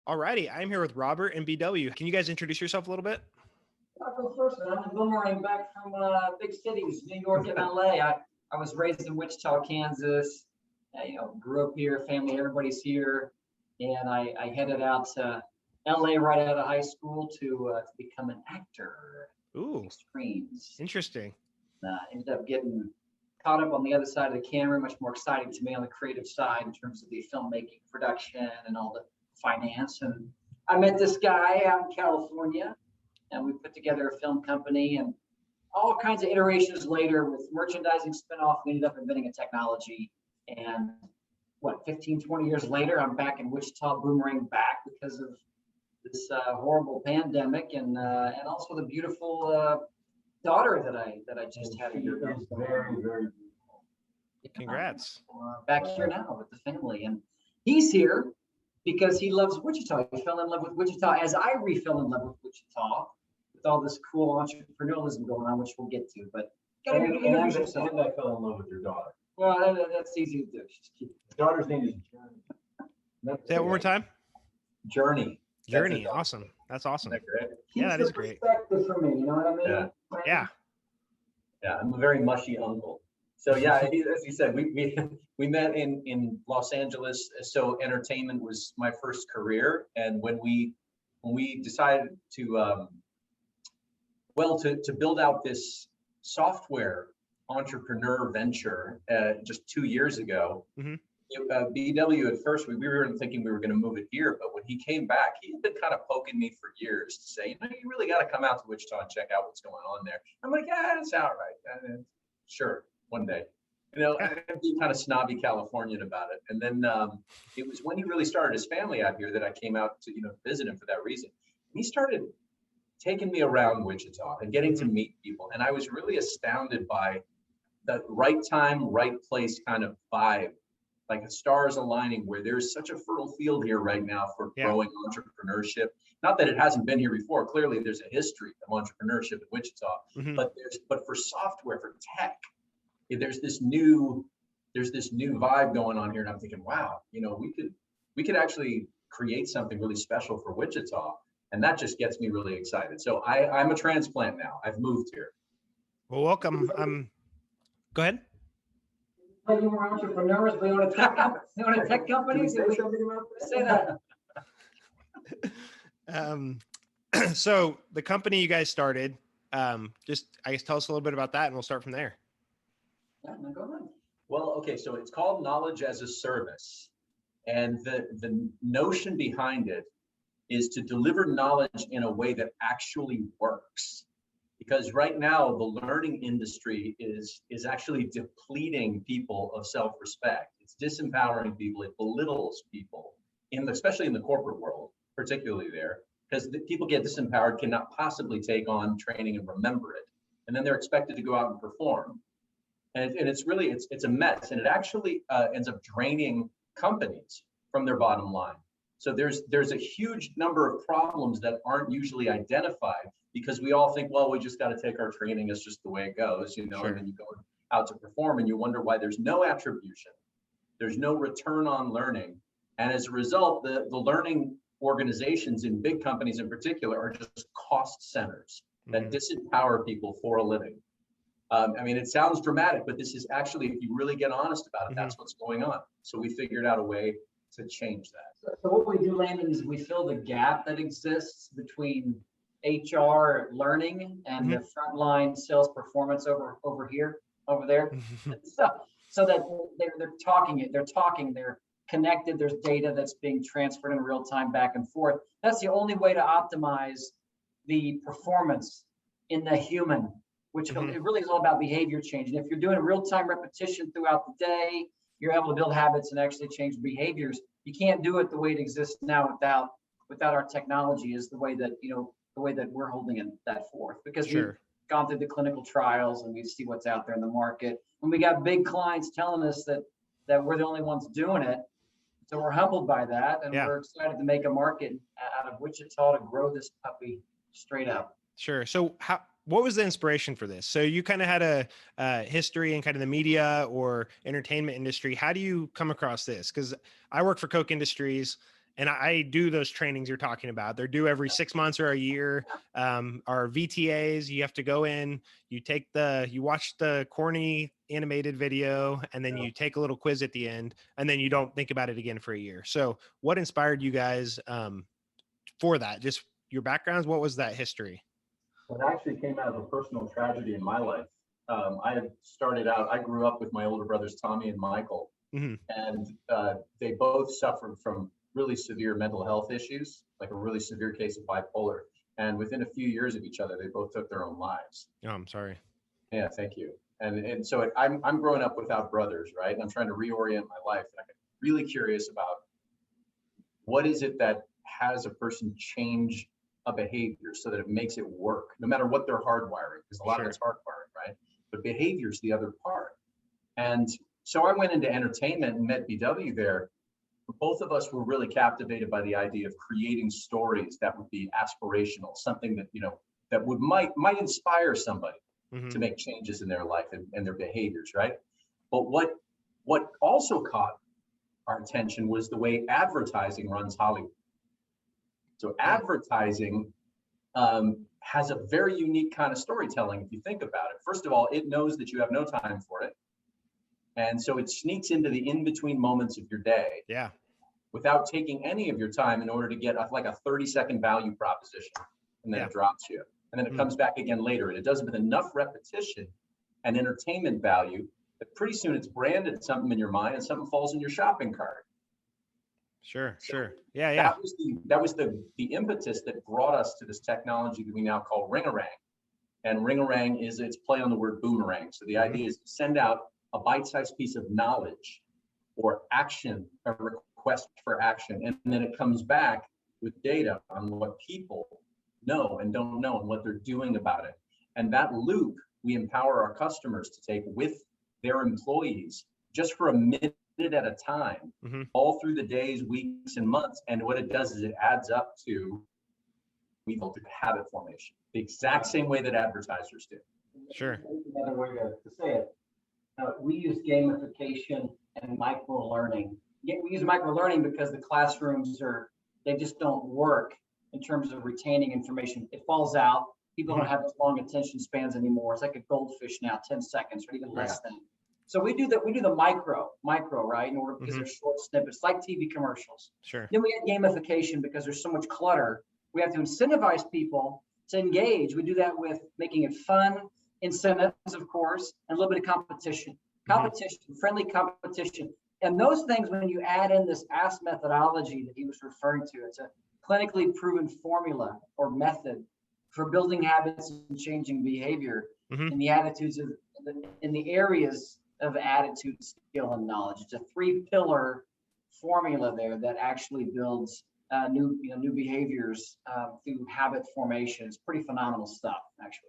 Alrighty, I'm here with Robert and BW. Can you guys introduce yourself a little bit? I'll go first, man. I'm a boomerang back from big cities, New York and LA. I was raised in Wichita, Kansas. Grew up here, family, everybody's here. And I headed out to LA right out of high school to become an actor. Ooh, Screens. interesting. Ended up getting caught up on the other side of the camera, much more exciting to me on the creative side in terms of the filmmaking, production, and all the finance. And I met this guy out in California, and we put together a film company. And all kinds of iterations later, with merchandising spinoff, we ended up inventing a technology. And 15, 20 years later, I'm back in Wichita, boomerang back because of this horrible pandemic, and also the beautiful daughter that I just had. It's very, very beautiful. Congrats. Back here now with the family, and he's here because he loves Wichita. He fell in love with Wichita as I fell in love with Wichita, with all this cool entrepreneurialism going on, which we'll get to. But And I fell in love with your daughter. Well, that's easy to do. She's cute. His daughter's name is Journey. Say that one more time. Journey. Journey. Awesome. That's awesome. Isn't that great? Yeah, that is great. Perspective for me, you know what I mean? Yeah. Yeah. I'm a very mushy uncle. So yeah, as you said, we met in Los Angeles. So entertainment was my first career, and when we decided to build out this software entrepreneur venture just 2 years ago. Mm-hmm. BW at first we weren't thinking we were going to move it here, but when he came back, he's been kind of poking me for years to say, you really got to come out to Wichita and check out what's going on there. I'm like, yeah, it's all right. Sure, one day. I'd be kind of snobby Californian about it. And then it was when he really started his family out here that I came out to visit him for that reason. And he started taking me around Wichita and getting to meet people, and I was really astounded by the right time, right place kind of vibe, like the stars aligning, where there's such a fertile field here right now for growing entrepreneurship. Not that it hasn't been here before. Clearly, there's a history of entrepreneurship in Wichita, but for software, for tech, there's this new vibe going on here, and I'm thinking, wow, we could actually create something really special for Wichita, and that just gets me really excited. So I'm a transplant now. I've moved here. Well, welcome. Go ahead. You were entrepreneurs. We own a tech company. We own a tech company. Say that. So the company you guys started, just I guess tell us a little bit about that, and we'll start from there. Yeah, no, go ahead. Well, okay, so it's called Knowledge as a Service, and the notion behind it is to deliver knowledge in a way that actually works. Because right now, the learning industry is actually depleting people of self-respect. It's disempowering people. It belittles people, especially in the corporate world, particularly there, because people get disempowered, cannot possibly take on training and remember it. And then they're expected to go out and perform. And it's really, it's a mess. And it actually ends up draining companies from their bottom line. So there's a huge number of problems that aren't usually identified, because we all think, well, we just got to take our training. It's just the way it goes, Sure. And then you go out to perform and you wonder why there's no attribution. There's no return on learning. And as a result, the learning organizations in big companies in particular are just cost centers that disempower people for a living. It sounds dramatic, but this is actually, if you really get honest about it, that's what's going on. So we figured out a way to change that. So what we do, Landon, is we fill the gap that exists between HR learning and the frontline sales performance over there. so that they're talking, they're connected, there's data that's being transferred in real time back and forth. That's the only way to optimize the performance in the human, which it really is all about behavior change. And if you're doing real-time repetition throughout the day, you're able to build habits and actually change behaviors. You can't do it the way it exists now without our technology, is the way that we're holding that forth, because we've gone through the clinical trials and we see what's out there in the market. And we got big clients telling us that we're the only ones doing it. So we're humbled by that, and we're excited to make a market out of Wichita to grow this puppy straight up. Sure. So what was the inspiration for this? So you kind of had a history in kind of the media or entertainment industry. How do you come across this? Because I work for Coke Industries, And I do those trainings you're talking about. They're due every 6 months or a year. Our VTAs, you have to go in, you watch the corny animated video, and then you take a little quiz at the end, and then you don't think about it again for a year. So what inspired you guys for that? Just your backgrounds? What was that history? Well, it actually came out of a personal tragedy in my life. I had started out, I grew up with my older brothers, Tommy and Michael, Mhm. and they both suffered from really severe mental health issues, like a really severe case of bipolar. And within a few years of each other, they both took their own lives. Oh, I'm sorry. Yeah, thank you. And so I'm growing up without brothers, right? And I'm trying to reorient my life. And I'm really curious about what is it that has a person change a behavior so that it makes it work, no matter what their hardwiring, because a lot of it's hardwiring, right? But behavior is the other part. And so I went into entertainment and met BW there. Both of us were really captivated by the idea of creating stories that would be aspirational, something that, that might inspire somebody to make changes in their life and their behaviors, right? But what also caught our attention was the way advertising runs Hollywood. So advertising has a very unique kind of storytelling if you think about it. First of all, it knows that you have no time for it. And so it sneaks into the in-between moments of your day. Yeah. Without taking any of your time in order to get like a 30-second value proposition. And then it drops you. And then it comes back again later. And it does it with enough repetition and entertainment value that pretty soon it's branded something in your mind and something falls in your shopping cart. Sure. So Yeah. That was the impetus that brought us to this technology that we now call Ringorang. And Ringorang is its play on the word boomerang. So the idea is to send out a bite-sized piece of knowledge or action, a request for action, and then it comes back with data on what people know and don't know and what they're doing about it. And that loop we empower our customers to take with their employees just for a minute at a time, all through the days, weeks, and months. And what it does is it adds up to habit formation, the exact same way that advertisers do. Sure. Another way to say it, we use gamification and micro learning. We use micro learning because the classrooms they just don't work in terms of retaining information. It falls out. People don't have as long attention spans anymore. It's like a goldfish now, 10 seconds or even less than. So we do the micro, right? In order, because they're short snippets, like TV commercials. Sure. Then we add gamification because there's so much clutter. We have to incentivize people to engage. We do that with making it fun, incentives, of course, and a little bit of competition, friendly competition. And those things, when you add in this ASK methodology that he was referring to, it's a clinically proven formula or method for building habits and changing behavior in the attitudes in the areas of attitude, skill, and knowledge. It's a 3-pillar formula there that actually builds new behaviors through habit formation. It's pretty phenomenal stuff, actually.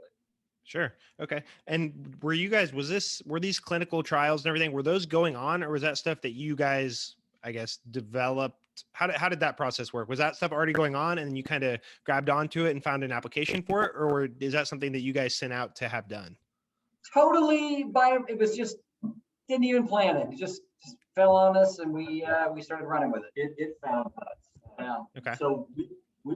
Sure. Okay. And were these clinical trials and everything, were those going on, or was that stuff that you guys, I guess, developed? How did that process work? Was that stuff already going on and then you kind of grabbed onto it and found an application for it? Or is that something that you guys sent out to have done? Totally it was just, didn't even plan it. It just fell on us and we started running with it. It found us. Yeah. Okay. So we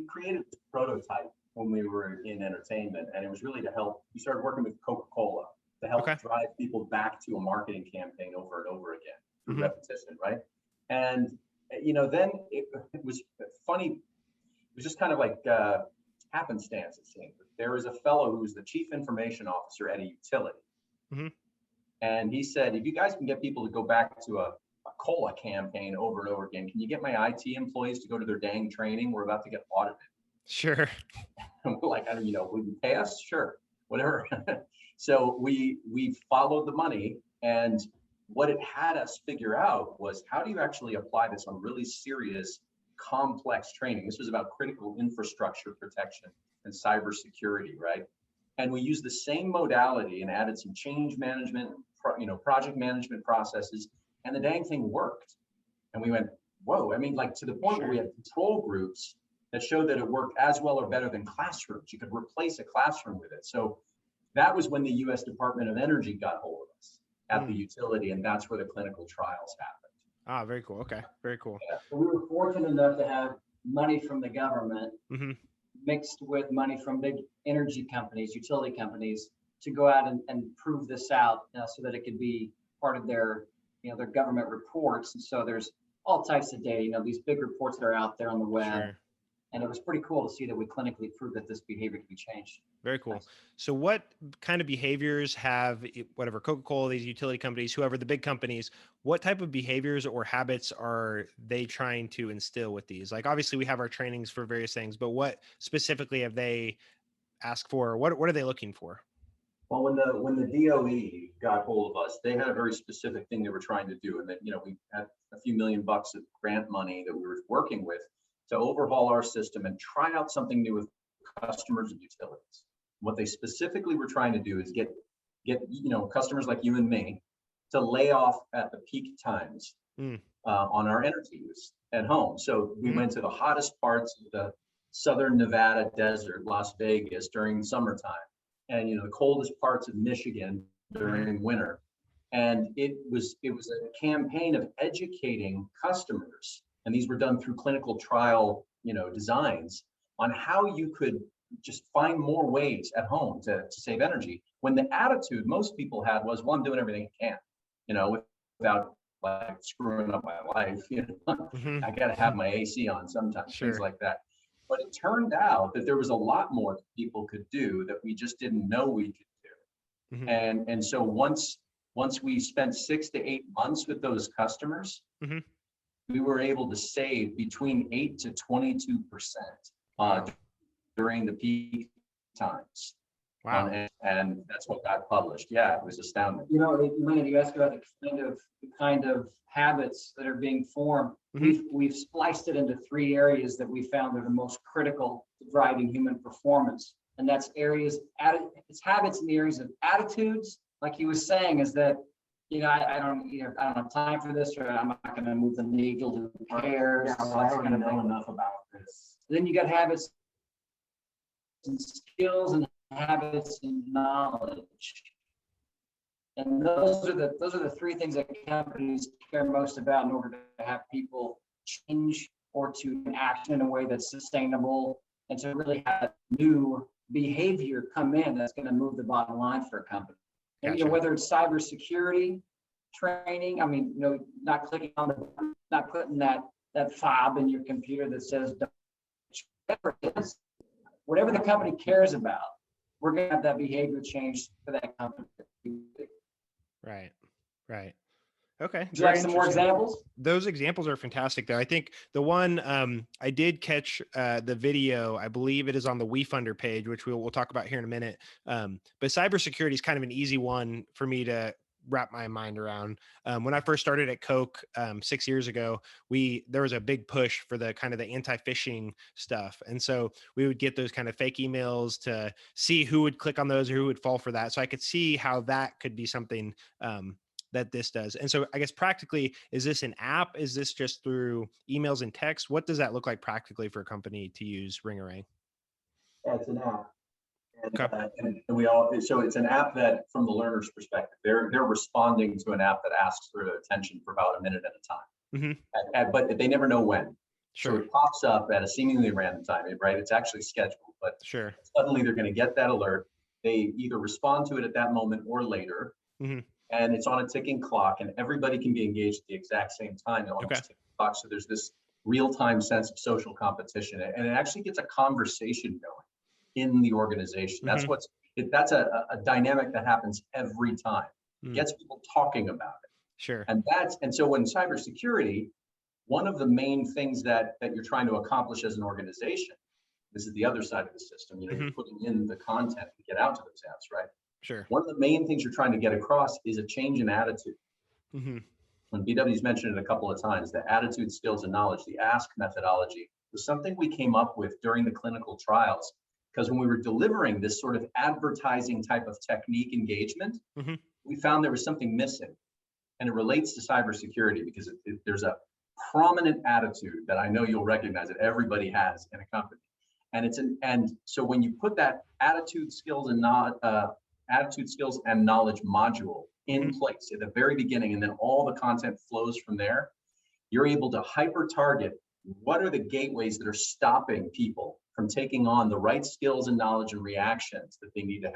created this prototype when we were in entertainment, and it was really to help. We started working with Coca-Cola to help drive people back to a marketing campaign over and over again through repetition, right? And then it was funny. It was just kind of like happenstance, it seemed. There was a fellow who was the chief information officer at a utility, and he said, "If you guys can get people to go back to a cola campaign over and over again, can you get my IT employees to go to their dang training? We're about to get audited." Sure. We're like, will you pay us? Sure, whatever. So we followed the money, and what it had us figure out was, how do you actually apply this on really serious, complex training? This was about critical infrastructure protection and cybersecurity, right? And we used the same modality and added some change management, project management processes, and the dang thing worked. And we went, whoa! I mean, like, to the point where we had control groups that showed that it worked as well or better than classrooms. You could replace a classroom with it. So that was when the U.S. Department of Energy got hold of us at the utility, and that's where the clinical trials happened. Ah, very cool. Okay, very cool. So we were fortunate enough to have money from the government Hmm. mixed with money from big energy companies, utility companies, to go out and prove this out, so that it could be part of their, their government reports. And so there's all types of data, these big reports that are out there on the web. Sure. And it was pretty cool to see that we clinically proved that this behavior can be changed. Very cool. Nice. So what kind of behaviors have whatever Coca-Cola, these utility companies, whoever the big companies, what type of behaviors or habits are they trying to instill with these? Like obviously we have our trainings for various things, but what specifically have they asked for? What are they looking for? Well, when the DOE got hold of us, they had a very specific thing they were trying to do, and that we had a few $1 million of grant money that we were working with to overhaul our system and try out something new with customers and utilities. What they specifically were trying to do is get customers like you and me to lay off at the peak times on our energy use at home. So we went to the hottest parts of the southern Nevada desert, Las Vegas, during summertime, and the coldest parts of Michigan during winter. And it was a campaign of educating customers, and these were done through clinical trial designs on how you could just find more ways at home to save energy, when the attitude most people had was, well, I'm doing everything I can, without like screwing up my life. I got to have my AC on sometimes, Sure. things like that. But it turned out that there was a lot more people could do that we just didn't know we could do. And so once we spent 6 to 8 months with those customers, we were able to save between 8 to 22% during the peak times. Wow. And that's what got published. Yeah, it was astounding. Lynn, you asked about the kind of habits that are being formed. We've spliced it into 3 areas that we found are the most critical to driving human performance. And that's it's habits in the areas of attitudes. Like he was saying, is that, I don't have time for this, or I'm not going to move the needle, who cares? Yeah, well, I already know enough about this. Then you got habits and skills and habits and knowledge. And those are the 3 things that companies care most about in order to have people change or to act in a way that's sustainable, and to really have new behavior come in that's going to move the bottom line for a company. And Gotcha. whether it's cybersecurity training, not clicking on not putting that fob in your computer that says whatever the company cares about, we're going to have that behavior change for that company. Right. Okay. Would you like some more examples? Those examples are fantastic though. I think the one I did catch the video, I believe it is on the wefunder page, which we'll talk about here in a minute. But cybersecurity is kind of an easy one for me to wrap my mind around. When I first started at Coke 6 years ago, there was a big push for the kind of the anti-phishing stuff. And so we would get those kind of fake emails to see who would click on those or who would fall for that. So I could see how that could be something that this does. And so I guess practically, is this an app? Is this just through emails and text? What does that look like practically for a company to use Ringorang? Yeah, it's an app. And, Okay. So it's an app that, from the learner's perspective, they're responding to an app that asks for their attention for about a minute at a time. But they never know when. Sure. So it pops up at a seemingly random time, right? It's actually scheduled, but Sure. suddenly they're going to get that alert. They either respond to it at that moment or later. And it's on a ticking clock, and everybody can be engaged at the exact same time. Ticking clock. So there's this real-time sense of social competition, and it actually gets a conversation going in the organization. That's that's a dynamic that happens every time. It gets people talking about it. Sure. And so in cybersecurity, one of the main things that you're trying to accomplish as an organization, this is the other side of the system. You're putting in the content to get out to those apps, right? Sure. One of the main things you're trying to get across is a change in attitude. When BW's mentioned it a couple of times, the attitude, skills, and knowledge, the ASK methodology, was something we came up with during the clinical trials. Because when we were delivering this sort of advertising type of technique engagement, we found there was something missing. And it relates to cybersecurity, because there's a prominent attitude that I know you'll recognize that everybody has in a company. And so when you put that attitude, skills, and knowledge module in place at the very beginning, and then all the content flows from there, you're able to hyper target what are the gateways that are stopping people from taking on the right skills and knowledge and reactions that they need to have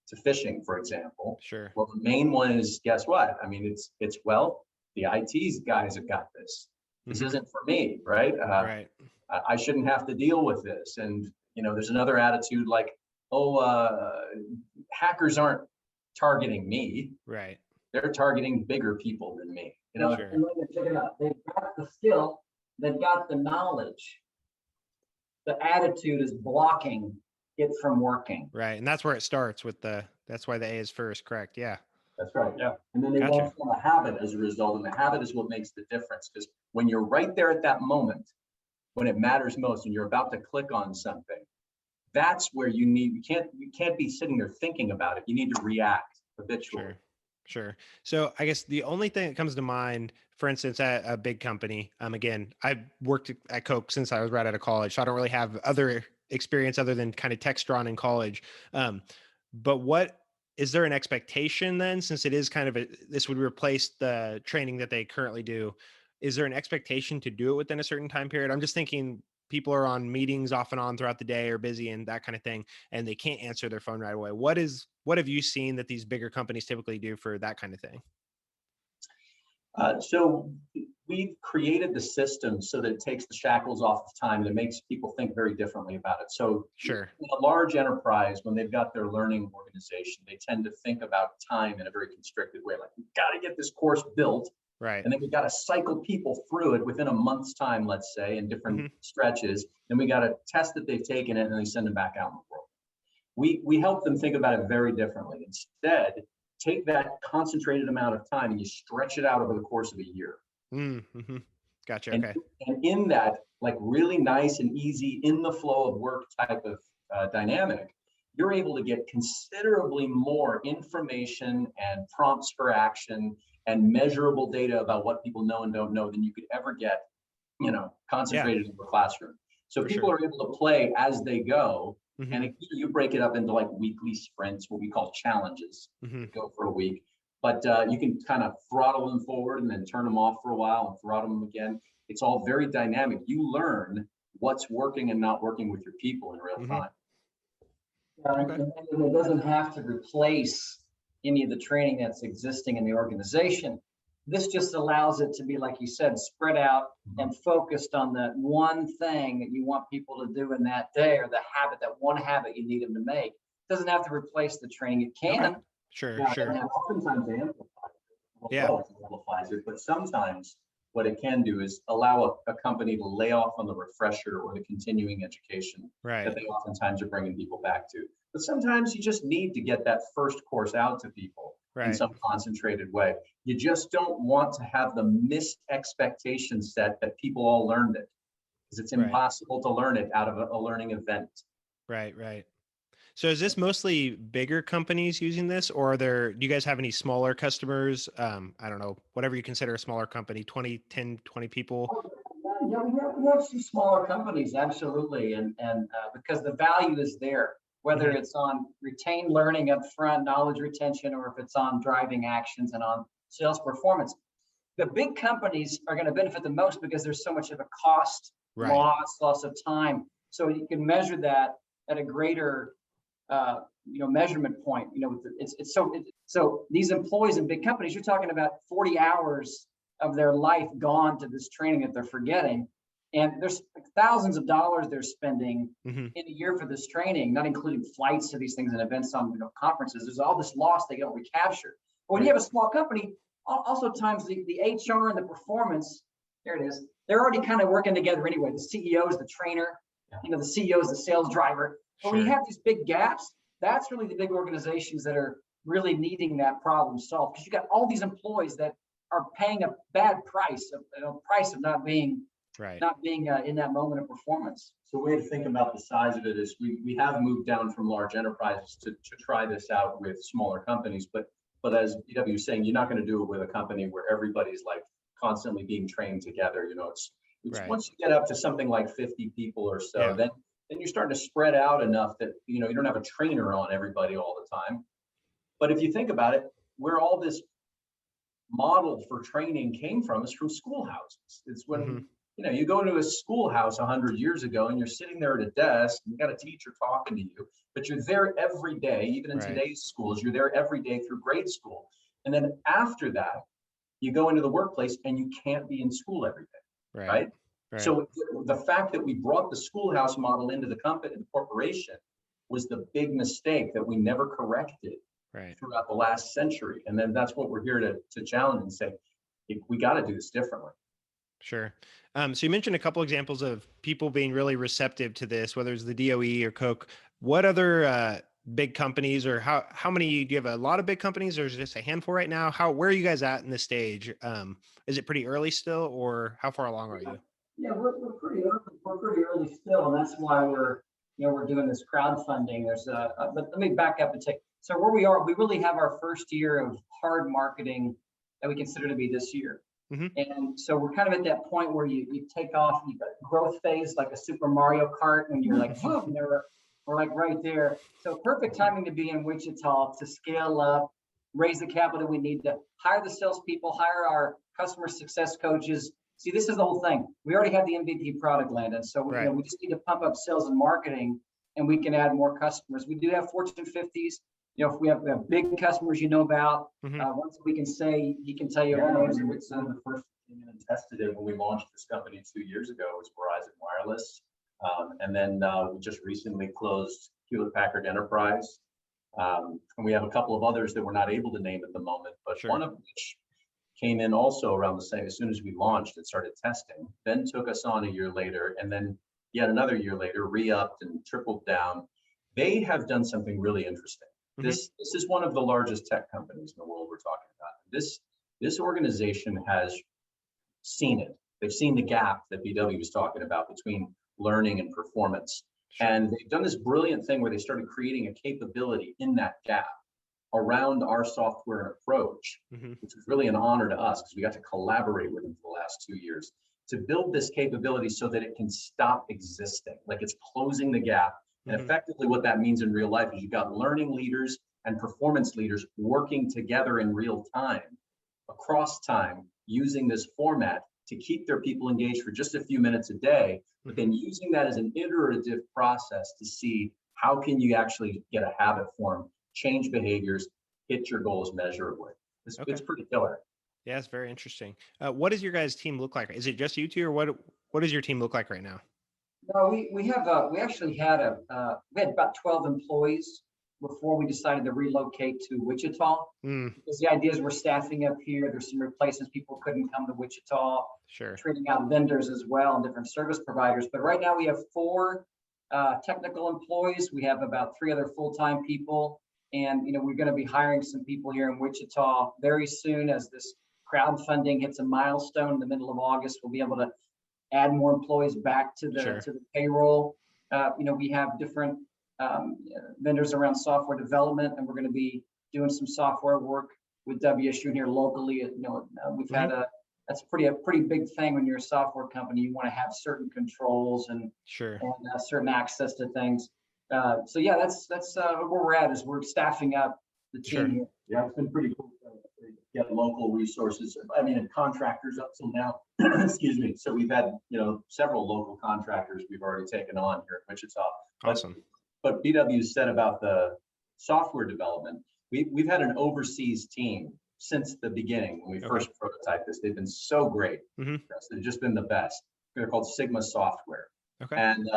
to phishing, for example. Sure. Well, the main one is, guess what? I mean, it's well, the IT guys have got this. This isn't for me, right? Right. I shouldn't have to deal with this. And, you know, there's another attitude like, oh, hackers aren't targeting me. Right. They're targeting bigger people than me. You know, And when they check it out, they've got the skill, they've got the knowledge. The attitude is blocking it from working. Right. And that's where it starts with that's why the A is first, correct? Yeah. that's right. Yeah. And then they Gotcha. won't form a habit as a result. And the habit is what makes the difference. Because when you're right there at that moment, when it matters most, and you're about to click on something, that's where you can't be sitting there thinking about it. You need to react habitually. Sure. So I guess the only thing that comes to mind, for instance, at a big company, again, I've worked at Coke since I was right out of college, so I don't really have other experience other than kind of tech drawn in college. But what is there an expectation then, since it is kind of this would replace the training that they currently do? Is there an expectation to do it within a certain time period? I'm just thinking people are on meetings off and on throughout the day or busy and that kind of thing, and they can't answer their phone right away. What have you seen that these bigger companies typically do for that kind of thing? So we've created the system so that it takes the shackles off of time and it makes people think very differently about it. So Sure. in a large enterprise, when they've got their learning organization, they tend to think about time in a very constricted way. Like, we've got to get this course built. Right. And then we got to cycle people through it within a month's time, let's say, in different stretches. Then we got to test that they've taken it and then they send them back out in the world. We help them think about it very differently. Instead, take that concentrated amount of time and you stretch it out over the course of a year. Gotcha. And, okay. And in that, like, really nice and easy, in the flow of work type of dynamic, you're able to get considerably more information and prompts for action and measurable data about what people know and don't know than you could ever get, concentrated in the classroom. So people are able to play as they go. And you break it up into like weekly sprints, what we call challenges, go for a week. But you can kind of throttle them forward and then turn them off for a while and throttle them again. It's all very dynamic. You learn what's working and not working with your people in real time. And it doesn't have to replace any of the training that's existing in the organization. This just allows it to be, like you said, spread out and focused on that one thing that you want people to do in that day, or the habit, that one habit you need them to make. It doesn't have to replace the training. It can. Sure. And oftentimes they amplifies it, but sometimes what it can do is allow a company to lay off on the refresher or the continuing education that they oftentimes are bringing people back to. But sometimes you just need to get that first course out to people in some concentrated way. You just don't want to have the missed expectation set that people all learned it, because it's impossible to learn it out of a learning event. Right. So is this mostly bigger companies using this, or do you guys have any smaller customers? I don't know, whatever you consider a smaller company, 20 people. Yeah, we have some smaller companies, absolutely. And because the value is there, whether it's on retained learning up front, knowledge retention, or if it's on driving actions and on sales performance. The big companies are going to benefit the most because there's so much of a cost loss of time. So you can measure that at a greater measurement point. So these employees in big companies, you're talking about 40 hours of their life gone to this training that they're forgetting. And there's thousands of dollars they're spending in a year for this training, not including flights to these things and events on conferences. There's all this loss they don't recapture. But when you have a small company, also times the HR and the performance, there it is, they're already kind of working together anyway. The CEO is the trainer, the CEO is the sales driver. But when you have these big gaps, that's really the big organizations that are really needing that problem solved, because you got all these employees that are paying a bad price of not being in that moment of performance. So a way to think about the size of it is we have moved down from large enterprises to try this out with smaller companies, but as BW was saying, you're not going to do it with a company where everybody's like constantly being trained together. It's once you get up to something like 50 people or so, then you're starting to spread out enough that you don't have a trainer on everybody all the time. But if you think about it, where all this model for training came from is from schoolhouses. It's when, you go into a schoolhouse 100 years ago and you're sitting there at a desk and you got a teacher talking to you, but you're there every day. Even in today's schools, you're there every day through grade school. And then after that, you go into the workplace and you can't be in school every day, right? So the fact that we brought the schoolhouse model into the company, the corporation, was the big mistake that we never corrected throughout the last century. And then that's what we're here to challenge and say, we got to do this differently. Sure. So you mentioned a couple examples of people being really receptive to this, whether it's the DOE or Coke. What other big companies, or how many, do you have a lot of big companies, or is it just a handful right now? Where are you guys at in this stage? Is it pretty early still, or how far along are you? Yeah, we're pretty early. We're pretty early still, and that's why we're doing this crowdfunding. But let me back up and say, so where we are, we really have our first year of hard marketing that we consider to be this year. And so we're kind of at that point where you take off, you've got growth phase, like a Super Mario Kart, and you're like, boom, we're like right there. So perfect timing to be in Wichita to scale up, raise the capital we need to hire the salespeople, hire our customer success coaches. See, this is the whole thing. We already have the MVP product landed. So we just need to pump up sales and marketing, and we can add more customers. We do have Fortune 50s. If we have big customers about, once we can say, he can tell you. It's one of the first thing and tested it when we launched this company 2 years ago was Verizon Wireless. And then we just recently closed Hewlett Packard Enterprise. And we have a couple of others that we're not able to name at the moment, but one of which came in also around the same, as soon as we launched and started testing, then took us on a year later, and then yet another year later, re-upped and tripled down. They have done something really interesting. This is one of the largest tech companies in the world we're talking about. This organization has seen it. They've seen the gap that BW was talking about between learning and performance. And they've done this brilliant thing where they started creating a capability in that gap around our software and approach, which was really an honor to us because we got to collaborate with them for the last 2 years to build this capability so that it can stop existing, like it's closing the gap. And effectively what that means in real life is you've got learning leaders and performance leaders working together in real time, across time, using this format to keep their people engaged for just a few minutes a day, but then using that as an iterative process to see how can you actually get a habit form, change behaviors, hit your goals measurably. It's pretty killer. Yeah, it's very interesting. What does your guys' team look like? Is it just you two, or what does your team look like right now? No, we actually had we had about 12 employees before we decided to relocate to Wichita. Because the idea is we're staffing up here. There's some replacements. People couldn't come to Wichita. Trading out vendors as well and different service providers. But right now we have 4 technical employees. We have about 3 other full-time people. And, we're going to be hiring some people here in Wichita very soon. As this crowdfunding hits a milestone in the middle of August, we'll be able to add more employees back to the payroll. We have different vendors around software development, and we're going to be doing some software work with WSU here locally. We've had that's a pretty big thing when you're a software company. You want to have certain controls and certain access to things. So yeah, that's where we're at. Is we're staffing up the team here. Yeah, it's been pretty cool to get local resources. And contractors up till now. Excuse me. So we've had several local contractors we've already taken on here at Wichita. Awesome. But BW said about the software development, we've had an overseas team since the beginning when we first prototyped this. They've been so great. They've just been the best. They're called Sigma Software. And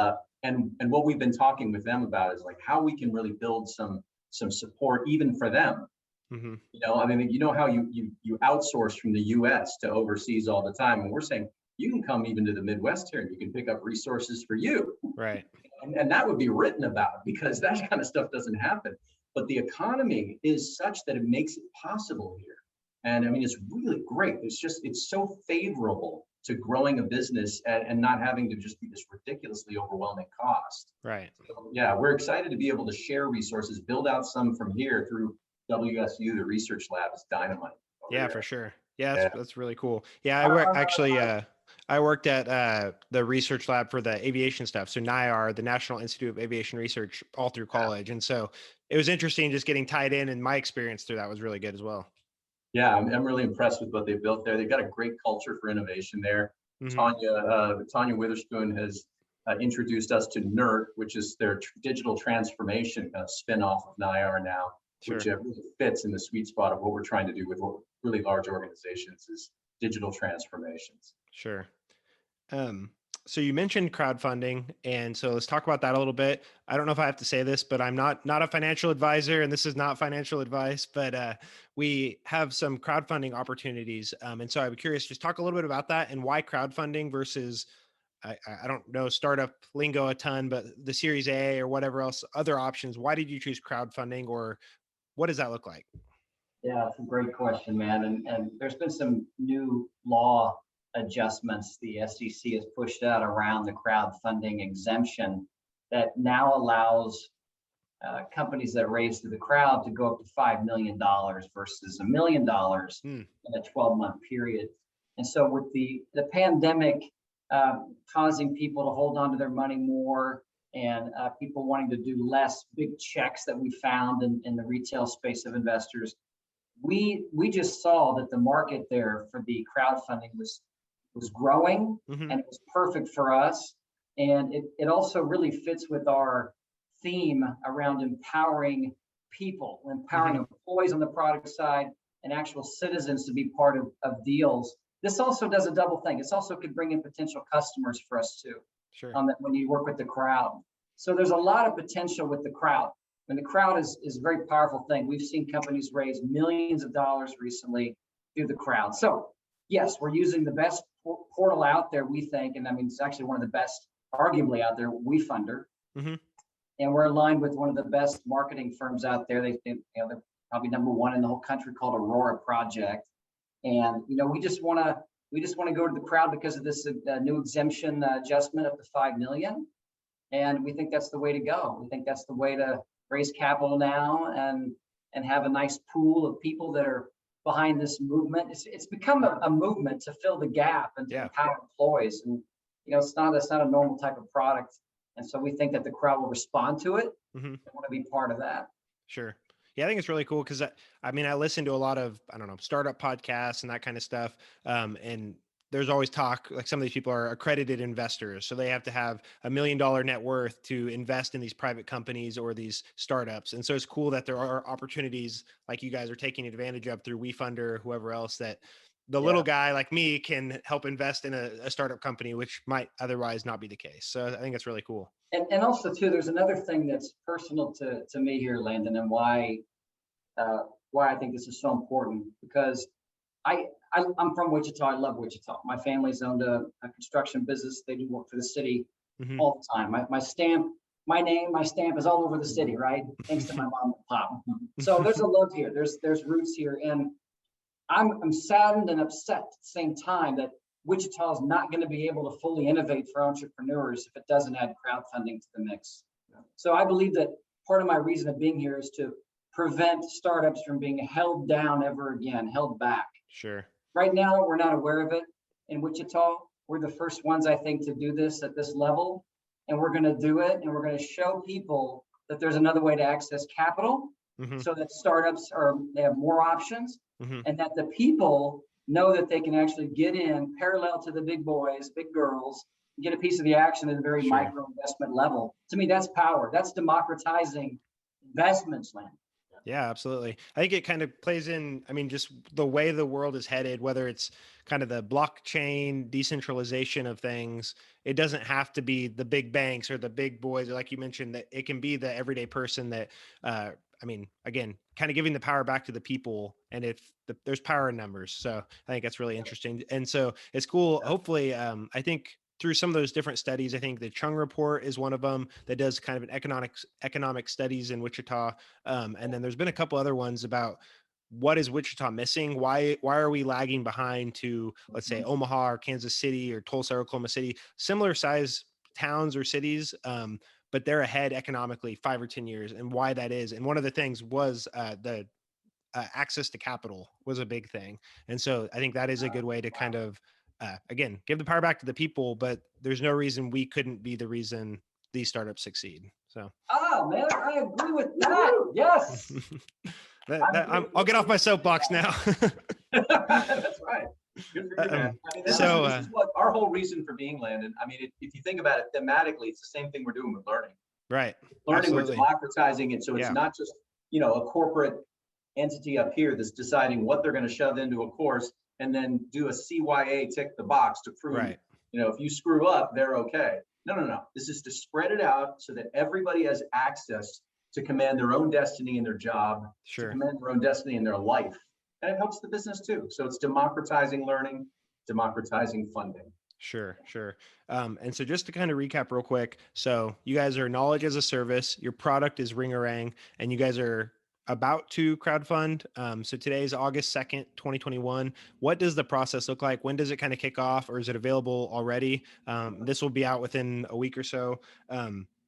what we've been talking with them about is like how we can really build some support even for them. How you outsource from the US to overseas all the time. And we're saying you can come even to the Midwest here and you can pick up resources for you. Right. And that would be written about because that kind of stuff doesn't happen. But the economy is such that it makes it possible here. And it's really great. It's so favorable to growing a business and not having to just be this ridiculously overwhelming cost. Right. So, yeah, we're excited to be able to share resources, build out some from here through WSU. The research lab is dynamite. Yeah, for sure. Yeah, that's really cool. Yeah, I worked at the research lab for the aviation stuff. So NIAR, the National Institute of Aviation Research, all through college. And so it was interesting just getting tied in, and my experience through that was really good as well. Yeah, I'm really impressed with what they've built there. They've got a great culture for innovation there. Mhm. Tanya Witherspoon has introduced us to NERT, which is their digital transformation kind of spin-off of NIAR now, which Sure. really fits in the sweet spot of what we're trying to do with really large organizations is digital transformations. Sure. Um, so you mentioned crowdfunding, and so let's talk about that a little bit. I don't know if I have to say this, but I'm not a financial advisor, and this is not financial advice. But we have some crowdfunding opportunities, and so I'm curious. Just talk a little bit about that and why crowdfunding versus I don't know startup lingo a ton, but the Series A or whatever else other options. Why did you choose crowdfunding, or what does that look like? Yeah, it's a great question, man. And there's been some new law adjustments the SEC has pushed out around the crowdfunding exemption that now allows companies that raise through the crowd to go up to $5 million versus $1 million Hmm. in a 12-month period. And so with the pandemic causing people to hold on to their money more and people wanting to do less big checks that we found in the retail space of investors, we just saw that the market there for the crowdfunding was growing, Hmm. and it was perfect for us. And it also really fits with our theme around empowering people, empowering Hmm. employees on the product side and actual citizens to be part of deals. This also does a double thing. This also could bring in potential customers for us too, Sure. when you work with the crowd. So there's a lot of potential with the crowd. And the crowd is a very powerful thing. We've seen companies raise millions of dollars recently through the crowd. So yes, we're using the best portal out there, we think, and I mean, it's actually one of the best, arguably out there, wefunder. Hmm. And we're aligned with one of the best marketing firms out there. They're probably number one in the whole country, called Aurora Project. And we just want to go to the crowd because of this new exemption adjustment up to 5 million. And we think that's the way to go. We think that's the way to raise capital now and have a nice pool of people that are behind this movement. It's become a movement to fill the gap and to empower employees. And it's not a normal type of product. And so we think that the crowd will respond to it. Hmm. And want to be part of that. Sure. Yeah, I think it's really cool because I mean, I listen to a lot of, I don't know, startup podcasts and that kind of stuff. And there's always talk, like some of these people are accredited investors. So they have to have $1 million net worth to invest in these private companies or these startups. And so it's cool that there are opportunities like you guys are taking advantage of through wefunder or whoever else that the little guy like me can help invest in a startup company, which might otherwise not be the case. So I think it's really cool. And also too, there's another thing that's personal to me here, Landon, and why I think this is so important, because I'm from Wichita. I love Wichita. My family's owned a construction business. They do work for the city Hmm. all the time. My stamp, my name, my stamp is all over the city, right? Thanks to my mom and pop. So there's a love here. There's roots here, and I'm saddened and upset at the same time that Wichita is not going to be able to fully innovate for entrepreneurs if it doesn't add crowdfunding to the mix. So I believe that part of my reason of being here is to prevent startups from being held down ever again, held back. Sure. Right now, we're not aware of it in Wichita. We're the first ones, I think, to do this at this level. And we're going to do it. And we're going to show people that there's another way to access capital, so that startups they have more options, and that the people know that they can actually get in parallel to the big boys, big girls, get a piece of the action at a very micro investment level. To me, that's power. That's democratizing investments, Land. Yeah, absolutely. I think it kind of plays in, I mean, just the way the world is headed, whether it's kind of the blockchain decentralization of things, it doesn't have to be the big banks or the big boys, or like you mentioned, that it can be the everyday person that, I mean, again, kind of giving the power back to the people. And if there's power in numbers. So I think that's really interesting. And so it's cool. Hopefully, I think through some of those different studies, I think the Chung report is one of them that does kind of an economic studies in Wichita. And then there's been a couple other ones about what is Wichita missing? Why are we lagging behind to, let's say, Omaha or Kansas City or Tulsa or Oklahoma City, similar size towns or cities, but they're ahead economically 5 or 10 years, and why that is. And one of the things was the access to capital was a big thing. And so I think that is a good way to kind of, again, give the power back to the people, but there's no reason we couldn't be the reason these startups succeed. So. Oh, man, I agree with that. Yes. I'll get off my soapbox now. That's right. Good for you, man. I mean, this is what our whole reason for being, Landon. I mean, if you think about it thematically, it's the same thing we're doing with learning. Right. Learning, Absolutely. we're democratizing it. So it's not just, a corporate entity up here that's deciding what they're going to shove into a course and then do a CYA tick the box to prove, if you screw up, they're okay. No. This is to spread it out so that everybody has access to command their own destiny in their job, to command their own destiny in their life. And it helps the business too. So it's democratizing learning, democratizing funding. Sure. And so just to kind of recap real quick. So you guys are knowledge as a service, your product is Ringorang, and you guys are about to crowdfund. So today is August 2nd, 2021. What does the process look like? When does it kind of kick off, or is it available already? This will be out within a week or so.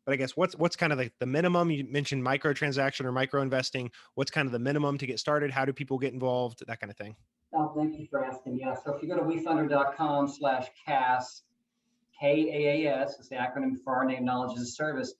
But I guess what's kind of like the minimum? You mentioned microtransaction or micro investing. What's kind of the minimum to get started? How do people get involved? That kind of thing. Oh, thank you for asking. Yeah. So if you go to wefunder.com/KaaS, KaaS, it's the acronym for our name, knowledge as a service.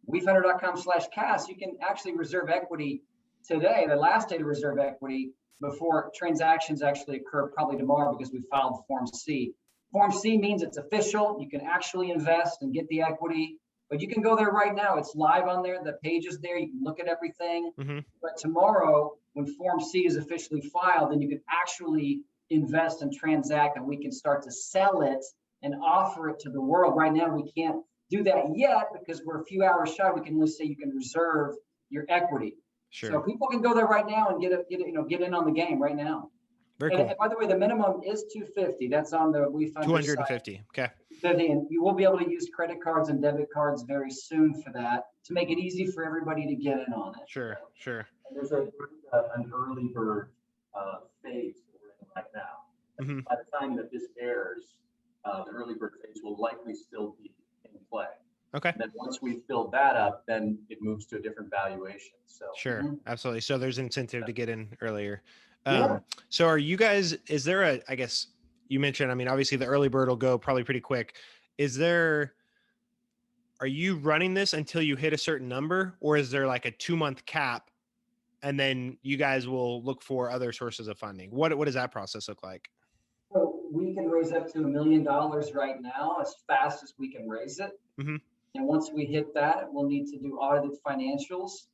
wefunder.com/KaaS, you can actually reserve equity today, the last day to reserve equity before transactions actually occur, probably tomorrow, because we filed Form C. Form C means it's official. You can actually invest and get the equity. But you can go there right now. It's live on there. The page is there. You can look at everything. But tomorrow, when Form C is officially filed, then you can actually invest and transact, and we can start to sell it and offer it to the world. Right now, we can't do that yet because we're a few hours shy. We can only say you can reserve your equity. So people can go there right now and get in on the game right now. Very cool. And by the way, the minimum is $250. That's on the WeFunder 250. site. Okay. And you will be able to use credit cards and debit cards very soon for that, to make it easy for everybody to get in on it. Sure. And there's an early bird phase we're in right now. By the time that this airs, the early bird phase will likely still be in play. Okay. And then once we fill that up, then it moves to a different valuation. So Absolutely. So there's incentive to get in earlier. Yeah. So are you guys, is there I guess you mentioned, I mean, obviously the early bird will go probably pretty quick. Are you running this until you hit a certain number, or is there like a 2-month cap and then you guys will look for other sources of funding? What does that process look like? So we can raise up to $1 million right now, as fast as we can raise it. And once we hit that, we'll need to do audited financials.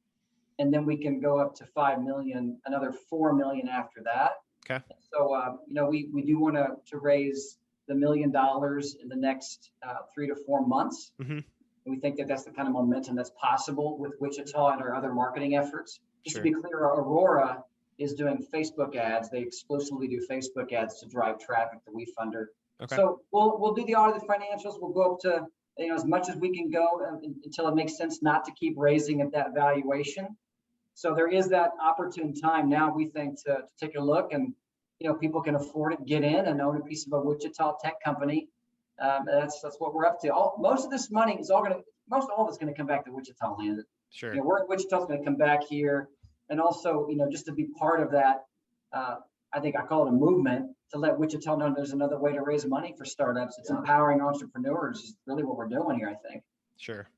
And then we can go up to 5 million, another 4 million after that. Okay. So, we do want to raise the $1 million in the next 3 to 4 months. And we think that that's the kind of momentum that's possible with Wichita and our other marketing efforts. Just to be clear, Aurora is doing Facebook ads. They exclusively do Facebook ads to drive traffic to WeFunder. Okay. So we'll do the audited financials. We'll go up to as much as we can go until it makes sense not to keep raising at that valuation. So there is that opportune time now, we think, to take a look, and people can afford it, get in and own a piece of a Wichita tech company. That's what we're up to. Most of this money is all of it's going to come back to Wichita, Landon. Sure. Wichita's going to come back here, and also just to be part of that. I think I call it a movement to let Wichita know there's another way to raise money for startups. It's empowering entrepreneurs is really what we're doing here, I think. Sure.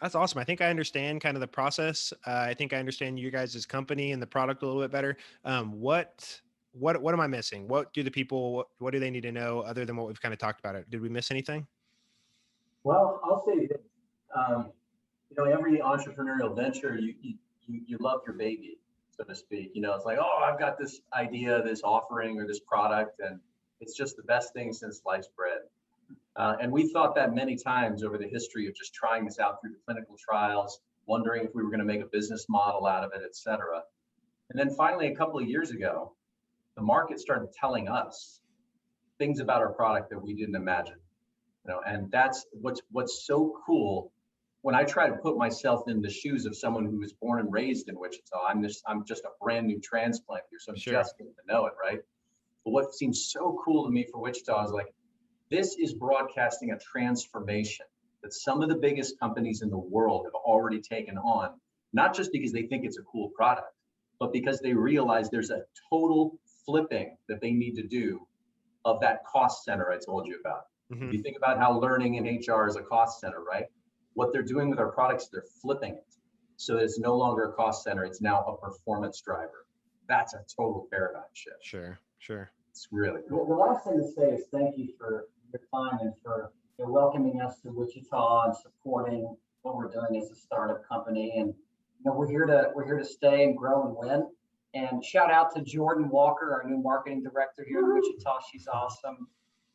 That's awesome. I think I understand kind of the process. I think I understand you guys' company and the product a little bit better. What am I missing? What do the people, what do they need to know other than what we've kind of talked about it? Did we miss anything? Well, I'll say this, every entrepreneurial venture, you love your baby, so to speak. It's like, oh, I've got this idea, this offering or this product, and it's just the best thing since sliced bread. And we thought that many times over the history of just trying this out through the clinical trials, wondering if we were going to make a business model out of it, et cetera. And then finally, a couple of years ago, the market started telling us things about our product that we didn't imagine. And that's what's so cool. When I try to put myself in the shoes of someone who was born and raised in Wichita, I'm just a brand new transplant here, so I'm just getting to know it, right? But what seems so cool to me for Wichita is like, this is broadcasting a transformation that some of the biggest companies in the world have already taken on, not just because they think it's a cool product, but because they realize there's a total flipping that they need to do of that cost center I told you about. If you think about how learning in HR is a cost center, right? What they're doing with our products, they're flipping it. so it's no longer a cost center. It's now a performance driver. That's a total paradigm shift. Sure. It's really The cool. last thing to say is thank you for your time and for welcoming us to Wichita and supporting what we're doing as a startup company. And we're here to stay and grow and win. And shout out to Jordan Walker, our new marketing director here in Wichita. She's awesome.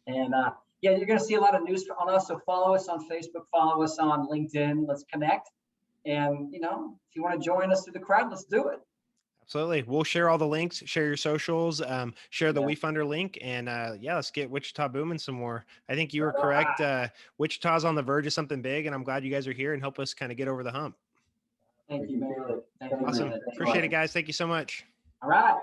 And yeah, you're going to see a lot of news on us. So follow us on Facebook, follow us on LinkedIn. Let's connect. And if you want to join us through the crowd, let's do it. Absolutely. We'll share all the links, share your socials, share the Yeah. WeFunder link, and yeah, let's get Wichita booming some more. I think you were correct. Wichita's on the verge of something big, and I'm glad you guys are here and help us kind of get over the hump. Thank you, Bailey. Thank you, Awesome. man. Appreciate it, guys. Thank you so much. All right.